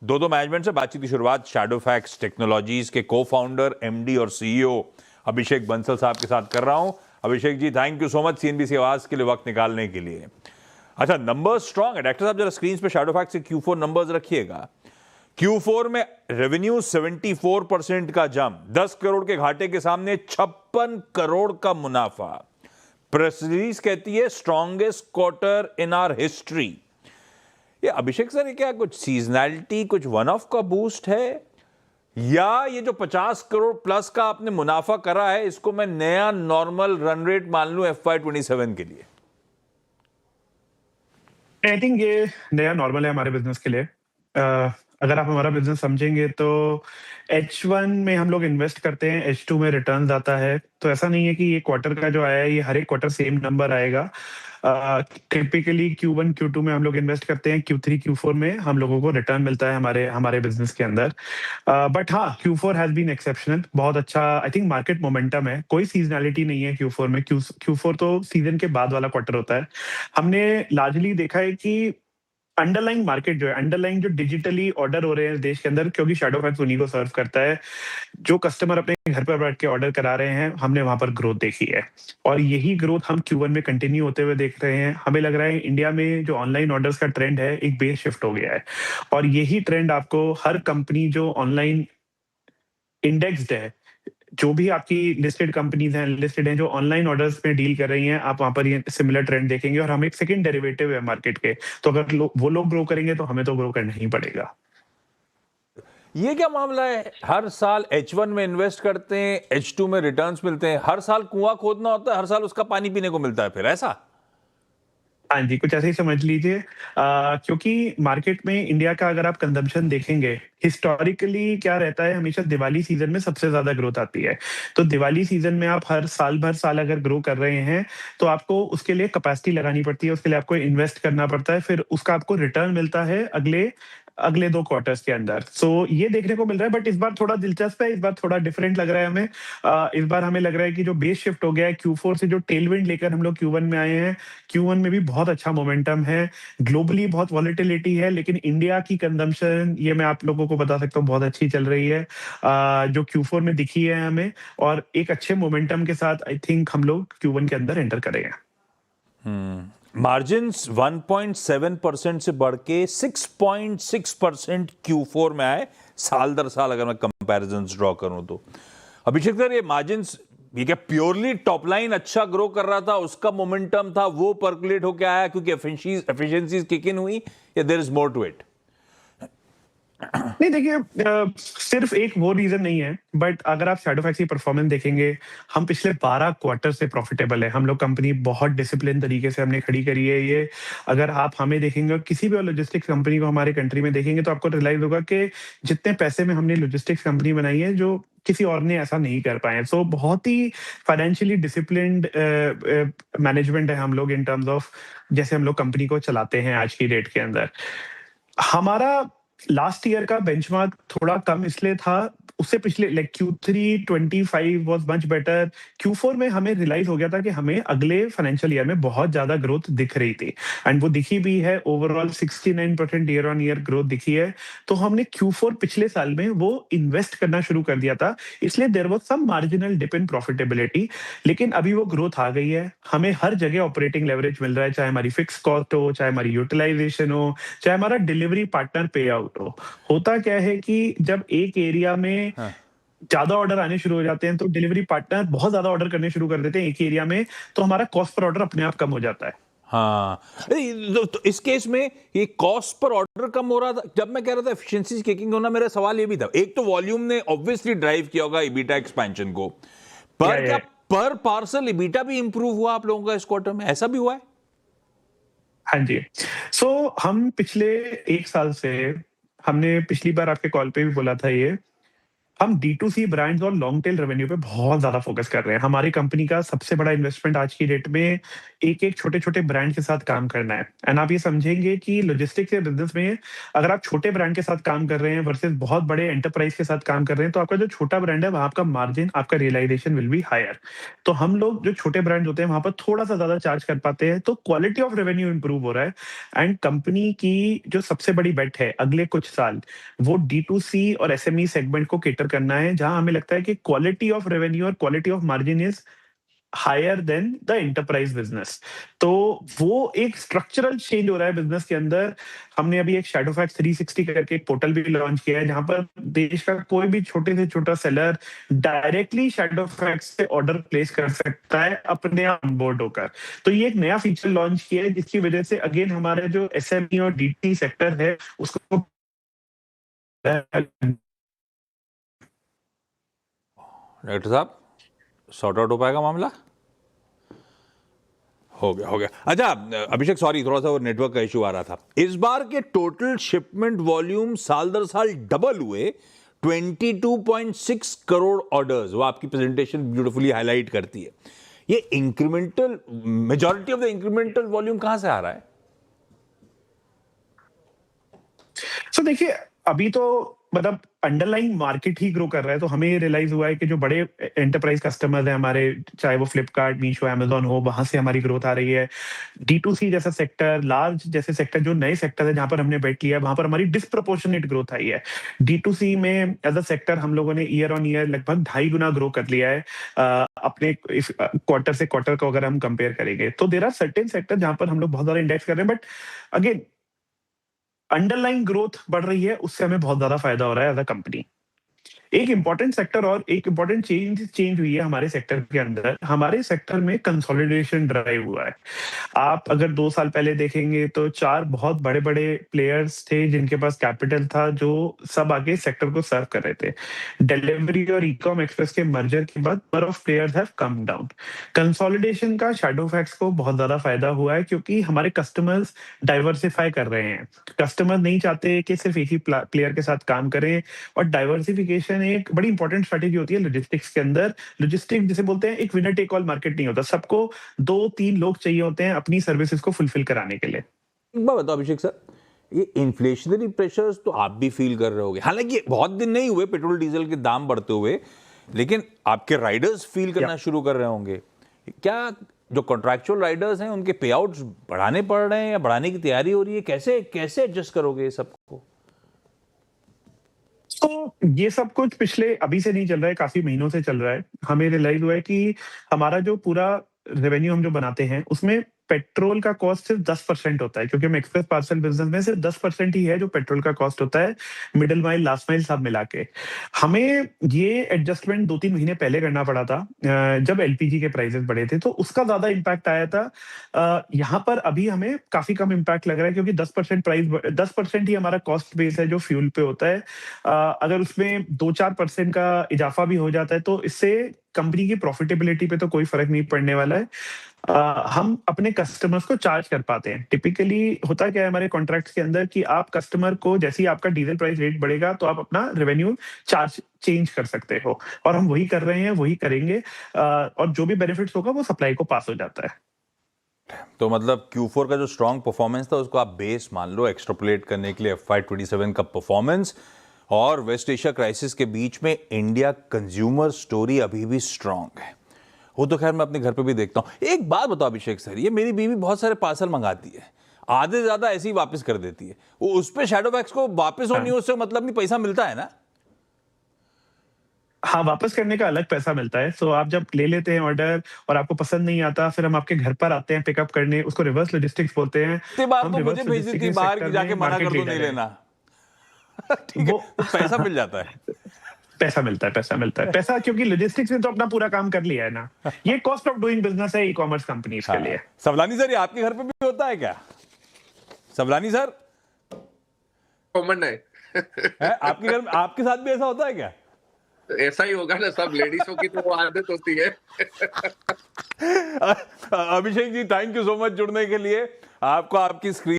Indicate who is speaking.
Speaker 1: दो मैनेजमेंट से बातचीत की शुरुआत शैडोफैक्स टेक्नोलॉजीज के को फाउंडर एमडी और सीईओ अभिषेक बंसल साहब के साथ कर रहा हूं। Abhishek ji, thank you so much CNBC Awaaz के लिए वक्त निकालने के लिए। अच्छा, नंबर्स स्ट्रांग है डॉक्टर साहब, जरा स्क्रीन पे शैडोफैक्स के Q4 नंबर्स रखिएगा। Q4 में रेवेन्यू 74% का जंप, 10 करोड़ के घाटे के सामने 56 करोड़ का मुनाफा। प्रेस रिलीज कहती है strongest quarter in our history. ये अभिषेक सर, ये क्या कुछ सीजनैलिटी, कुछ वन ऑफ का बूस्ट है, या ये जो 50 करोड़ प्लस का आपने मुनाफा करा है इसको मैं नया नॉर्मल रन रेट मान लूं FY27 के लिए?
Speaker 2: आई थिंक ये नया नॉर्मल है हमारे बिजनेस के लिए। अगर आप हमारा बिजनेस समझेंगे तो H1 में हम लोग इन्वेस्ट करते हैं, H2 में रिटर्न्स आता है। तो ऐसा नहीं है कि ये क्वार्टर का जो आया है ये हर एक क्वार्टर सेम नंबर आएगा। टिपिकली Q1 Q2 में हम लोग इन्वेस्ट करते हैं, Q3 Q4 में हम लोगों को रिटर्न मिलता है हमारे बिजनेस के अंदर। बट हाँ, Q4 हैज बीन एक्सेप्शनल, बहुत अच्छा। आई थिंक मार्केट मोमेंटम है, कोई सीजनैलिटी नहीं है Q4 में। Q4 तो सीजन के बाद वाला क्वार्टर होता है। हमने लार्जली देखा है कि अंडरलाइंग मार्केट जो है, अंडरलाइंग जो डिजिटली ऑर्डर हो रहे हैं देश के अंदर, क्योंकि शैडोफैक्स उन्हीं को सर्व करता है, जो कस्टमर अपने घर पर बैठ के ऑर्डर करा रहे हैं, हमने वहां पर ग्रोथ देखी है। और यही ग्रोथ हम Q1 में कंटिन्यू होते हुए देख रहे हैं। हमें लग रहा है इंडिया में जो ऑनलाइन ऑर्डर्स का ट्रेंड है एक बेस शिफ्ट हो गया है, और यही ट्रेंड आपको हर कंपनी जो ऑनलाइन इंडेक्स्ड है, जो भी आपकी लिस्टेड कंपनीज हैं, लिस्टेड हैं जो ऑनलाइन ऑर्डर्स में डील कर रही हैं, आप वहां पर ये सिमिलर ट्रेंड देखेंगे। और हम एक सेकंड डेरिवेटिव है मार्केट के, तो अगर वो लोग ग्रो करेंगे तो हमें तो ग्रो करना ही पड़ेगा।
Speaker 1: ये क्या मामला है? हर साल H1 में इन्वेस्ट करते हैं, H2 में रिटर्न्स मिलते हैं, हर साल कुआं खोदना होता है, हर साल उसका पानी पीने को मिलता है, फिर ऐसा?
Speaker 2: हाँ जी, कुछ ऐसे ही समझ लीजिए। क्योंकि मार्केट में इंडिया का अगर आप कंजम्पशन देखेंगे, हिस्टोरिकली क्या रहता है, हमेशा दिवाली सीजन में सबसे ज्यादा ग्रोथ आती है। तो दिवाली सीजन में आप हर साल भर साल अगर ग्रो कर रहे हैं तो आपको उसके लिए कैपेसिटी लगानी पड़ती है, उसके लिए आपको इन्वेस्ट करना पड़ता है, फिर उसका आपको रिटर्न मिलता है अगले अगले 2 क्वार्टर्स के अंदर। सो ये देखने को मिल रहा है। बट इस बार थोड़ा दिलचस्प है, इस बार थोड़ा डिफरेंट लग रहा है हमें। इस बार हमें लग रहा है कि जो बेस शिफ्ट हो गया है, Q4 से जो टेलविंड लेकर हम लोग Q1 में आए हैं, Q1 में भी बहुत अच्छा मोमेंटम है। ग्लोबली बहुत वॉलेटिलिटी है, लेकिन इंडिया की कंजम्पशन, ये मैं आप लोगों को बता सकता हूँ, बहुत अच्छी चल रही है, जो Q4 में दिखी है हमें। और एक अच्छे मोमेंटम के साथ आई थिंक हम लोग Q1 के अंदर एंटर करेंगे।
Speaker 1: मार्जिन्स 1.7% से बढ़ के 6.6% Q4 में आए, साल दर साल अगर मैं कंपैरिजन ड्रॉ करूं तो। अभिषेक सर, ये मार्जिन्स, ये क्या प्योरली टॉप लाइन अच्छा ग्रो कर रहा था, उसका मोमेंटम था, वो पर्कुलेट होके आया क्योंकि एफिशिएंसीज किक इन हुई, या there is more to it?
Speaker 2: नहीं देखिए, सिर्फ एक वो रीजन नहीं है, बट अगर आप शैडोफैक्स की परफॉर्मेंस देखेंगे, हम पिछले 12 क्वार्टर से प्रॉफिटेबल है। हम लोग कंपनी बहुत डिसिप्लिन तरीके से हमने खड़ी करी है ये। अगर आप हमें देखेंगे, किसी भी लॉजिस्टिक्स कंपनी को हमारे कंट्री में देखेंगे, तो आपको रियलाइज होगा कि जितने पैसे में हमने लॉजिस्टिक्स कंपनी बनाई है, जो किसी और ने ऐसा नहीं कर पाए। सो बहुत ही फाइनेंशियली डिसिप्लिन्ड मैनेजमेंट है हम लोग, इन टर्म्स ऑफ जैसे हम लोग कंपनी को चलाते हैं आज की डेट के अंदर। हमारा लास्ट ईयर का बेंचमार्क थोड़ा कम इसलिए था, उससे पिछले like Q3 25 was much better. Q4 में हमें रियलाइज हो गया था कि हमें अगले फाइनेंशियल ईयर में बहुत ज्यादा ग्रोथ दिख रही थी, एंड वो दिखी भी है। Overall 69% year on year growth दिखी है। तो हमने Q4 पिछले साल में वो इन्वेस्ट करना शुरू कर दिया था, इसलिए there was some marginal dip in profitability. लेकिन अभी वो ग्रोथ आ गई है, हमें हर जगह ऑपरेटिंग लेवरेज मिल रहा है, चाहे हमारी फिक्स कॉस्ट हो, चाहे हमारी यूटिलाइजेशन हो, चाहे हमारा डिलीवरी पार्टनर पे आउट हो। होता क्या है कि जब एक एरिया में
Speaker 1: हाँ।
Speaker 2: ज्यादा ऑर्डर आने शुरू हो जाते हैं, तो डिलीवरी पार्टनर बहुत ज्यादा ऑर्डर करने शुरू कर देते हैं एक एरिया में, तो हमारा कॉस्ट पर ऑर्डर अपने आप कम हो जाता है।
Speaker 1: हाँ, तो इस केस में ये कॉस्ट पर ऑर्डर कम हो रहा था। जब मैं कह रहा था एफिशिएंसी किकिंग होना, मेरा सवाल ये भी था, एक तो वॉल्यूम ने ऑब्वियसली ड्राइव किया होगा ईबीटा एक्सपेंशन को, पर क्या पर पार्सल ईबीटा भी इंप्रूव हुआ आप लोगों का इस क्वार्टर में? ऐसा भी हुआ है?
Speaker 2: हाँ जी। सो हम पिछले 1 साल से, हमने पिछली बार आपके कॉल पे भी बोला था ये, हम D2C ब्रांड्स और लॉन्ग टेल रेवेन्यू पे बहुत ज़्यादा फ़ोकस कर रहे हैं। हमारी कंपनी का सबसे बड़ा इन्वेस्टमेंट आज की डेट में एक-एक छोटे-छोटे ब्रांड के साथ काम करना है। एंड आप ये समझेंगे कि लॉजिस्टिक्स के बिज़नेस में अगर आप छोटे ब्रांड के साथ काम कर रहे हैं वर्सेस बहुत बड़े एंटरप्राइज़ के साथ काम कर रहे हैं, तो आपका जो छोटा ब्रांड है, वहाँ आपका मार्जिन, आपका रियलाइज़ेशन विल बी हायर। तो हम लोग जो छोटे ब्रांड होते हैं, वहाँ पर थोड़ा-सा ज़्यादा चार्ज कर पाते हैं, तो क्वालिटी ऑफ रेवेन्यू इम्प्रूव हो रहा है। एंड कंपनी की जो सबसे बड़ी बेट है अगले कुछ साल, वो D2C और SME सेगमेंट को कैटर करना है, जहाँ हमें लगता है कि क्वालिटी ऑफ रेवेन्यू और quality of margin is higher than the enterprise business. तो वो एक स्ट्रक्चरल चेंज हो रहा है बिज़नेस के अंदर। हमने अभी एक शैडोफैक्स 360 करके एक पोर्टल भी लॉन्च किया है, जहाँ पर देश का कोई भी छोटे से छोटा सेलर डायरेक्टली शैडोफैक्स से ऑर्डर प्लेस कर सकता है अपने आप ऑनबोर्ड होकर। तो ये एक नया फीचर लॉन्च किया है, जिसकी वजह से अगेन हमारे जो SME और DT सेक्टर है, उसको
Speaker 1: डॉक्टर साहब, सॉर्ट आउट हो पाएगा मामला? हो गया, हो गया। अच्छा अभिषेक, सॉरी, थोड़ा सा वो नेटवर्क का इशू आ रहा था। इस बार के टोटल शिपमेंट वॉल्यूम साल दर साल डबल हुए, 22.6 करोड़ ऑर्डर्स, वो आपकी प्रेजेंटेशन ब्यूटीफुली हाईलाइट करती है। ये incremental, majority of the incremental volume कहां से आ रहा है?
Speaker 2: सो देखिए, अभी तो मतलब अंडरलाइंग मार्केट ही ग्रो कर रहा है, तो हमें ये रियलाइज़ हुआ है कि जो बड़े एंटरप्राइज़ कस्टमर्स हैं हमारे, चाहे वो फ्लिपकार्ट, मीशो, अमेज़न हो, वहाँ से हमारी ग्रोथ आ रही है। D2C जैसा सेक्टर, लार्ज जैसे सेक्टर, जो नए सेक्टर है जहाँ पर हमने बेट किया है, वहाँ पर हमारी डिस्प्रोपोर्शनेट ग्रोथ आई है। D2C में एज़ अ सेक्टर हम लोगों ने ईयर ऑन ईयर लगभग 2.5 गुना ग्रो कर लिया है, अपने इस क्वार्टर से क्वार्टर को अगर हम कंपेयर करेंगे। तो देयर आर सर्टेन सेक्टर जहाँ पर हम लोग बहुत ज़्यादा इंडेक्स कर रहे हैं, बट अगेन अंडरलाइंग ग्रोथ बढ़ रही है, उससे हमें बहुत ज़्यादा फ़ायदा हो रहा है एज़ अ कंपनी। एक इम्पोर्टेंट सेक्टर और एक इम्पोर्टेंट चेंज चेंज हुई है हमारे सेक्टर के अंदर। हमारे सेक्टर में कंसोलिडेशन ड्राइव हुआ है। आप अगर 2 साल पहले देखेंगे तो 4 बहुत बड़े-बड़े प्लेयर्स थे जिनके पास कैपिटल था, जो सब आके सेक्टर को सर्व कर रहे थे। डिलीवरी और ई-कॉम एक्सप्रेस के मर्जर के बाद number of players have come down. Consolidation का शैडोफैक्स को बहुत ज़्यादा फ़ायदा हुआ है, क्योंकि हमारे कस्टमर्स डाइवर्सिफाई कर रहे हैं। कस्टमर नहीं चाहते कि सिर्फ एक ही प्लेयर के साथ काम करें, और डाइवर्सिफिकेशन एक बड़ी इंपॉर्टेंट स्ट्रैटेजी होती है लॉजिस्टिक्स के अंदर। लॉजिस्टिक्स जिसे बोलते हैं, एक विनर टेक ऑल मार्केट नहीं होता। सबको 2-3 लोग चाहिए होते हैं अपनी सर्विसेज को फुलफिल कराने के लिए।
Speaker 1: एक बात बताओ अभिषेक सर, ये इन्फ्लेशनरी प्रेशर्स तो आप भी फील कर रहे होगे, हालांकि बहुत दिन नहीं हुए पेट्रोल डीजल के दाम बढ़ते हुए, लेकिन आपके राइडर्स फील करना शुरू कर रहे होंगे। क्या जो कॉन्ट्रैक्चुअल राइडर्स हैं उनके पे आउट्स बढ़ाने पड़ रहे हैं या बढ़ाने की तैयारी हो रही है? कैसे कैसे एडजस्ट करोगे ये सबको?
Speaker 2: तो ये सब कुछ पिछले अभी से नहीं चल रहा है, काफ़ी महीनों से चल रहा है। हमें रियलाइज़ हुआ है कि हमारा जो पूरा रेवेन्यू हम जो बनाते हैं, उसमें पेट्रोल का कॉस्ट सिर्फ़ 10% होता है, क्योंकि हम एक्सप्रेस पार्सल बिज़नेस में सिर्फ़ 10% ही है जो पेट्रोल का कॉस्ट होता है, मिडल माइल, लास्ट माइल सब मिला के। हमें ये एडजस्टमेंट 2-3 महीने पहले करना पड़ा था, जब एलपीजी के प्राइसेज़ बढ़े थे, तो उसका ज़्यादा इम्पैक्ट आया था। यहाँ पर अभी हमें काफ़ी कम इम्पैक्ट लग रहा है, क्योंकि 10% ही हमारा कॉस्ट बेस है जो फ्यूल पे होता है। अगर उसमें 2-4% का इज़ाफ़ा भी हो जाता है, तो इससे कंपनी की प्रॉफिटेबिलिटी पे तो कोई फ़र्क नहीं पड़ने वाला है। हम अपने कस्टमर्स को चार्ज कर पाते हैं। टिपिकली होता क्या है हमारे कॉन्ट्रैक्ट्स के अंदर, कि आप कस्टमर को जैसे ही आपका डीज़ल प्राइस रेट बढ़ेगा, तो आप अपना रेवेन्यू चार्ज चेंज कर सकते हो, और हम वही कर रहे हैं, वही करेंगे। और जो भी बेनिफिट्स होगा वो सप्लाई को पास हो जाता है।
Speaker 1: तो मतलब Q4 का जो स्ट्रॉन्ग परफॉर्मेंस था उसको आप बेस मान लो एक्सट्रपलेट करने के लिए FY27 का परफॉर्मेंस, और वेस्ट एशिया क्राइसिस के बीच में इंडिया कंज्यूमर स्टोरी अभी भी स्ट्रांग है। वो तो खैर मैं अपने घर पे भी देखता हूँ। एक बात बताओ अभिषेक सर, ये मेरी बीवी बहुत सारे पार्सल मंगाती है, आधे से ज्यादा ऐसे ही वापस कर देती है। वो उस पे शैडोफैक्स को वापस होनी, उससे मतलब नहीं, पैसा मिलता है ना?
Speaker 2: हाँ, वापस करने का अलग पैसा मिलता है। सो आप जब ले लेते हैं ऑर्डर और आपको पसंद नहीं आता, फिर हम आपके घर पर आते हैं पिकअप करने, उसको रिवर्स लॉजिस्टिक्स बोलते हैं।
Speaker 1: इतनी बार
Speaker 2: हम
Speaker 1: तो मुझे
Speaker 2: रिवर्स
Speaker 1: भेज
Speaker 2: लॉजिस्टिक्स
Speaker 1: देती
Speaker 2: के
Speaker 1: बाहर की,
Speaker 2: सेक्टर
Speaker 1: जाके
Speaker 2: में
Speaker 1: मना कर
Speaker 2: मार्केट
Speaker 1: दो नहीं
Speaker 2: लीडर हैं।
Speaker 1: लेना। ठीक है,
Speaker 2: वो
Speaker 1: तो पैसा मिल जाता है।
Speaker 2: पैसा मिलता है, पैसा मिलता है। पैसा, क्योंकि लॉजिस्टिक्स ने तो अपना पूरा काम कर लिया है ना। ये कॉस्ट ऑफ डूइंग बिज़नेस है ई-कॉमर्स कंपनीज़ के लिए।
Speaker 1: हाँ, सवलानी सर, ये आपके घर पे भी होता है क्या? सवलानी सर,
Speaker 3: कॉमन है।
Speaker 1: है आपके घर में, आपके साथ भी ऐसा होता है क्या?
Speaker 3: ऐसा ही होगा ना, सब लेडीजों की तो वो आदत होती है।
Speaker 1: अभिषेक ji, thank you so much जुड़ने के लिए। आपको आपकी स्क्रीन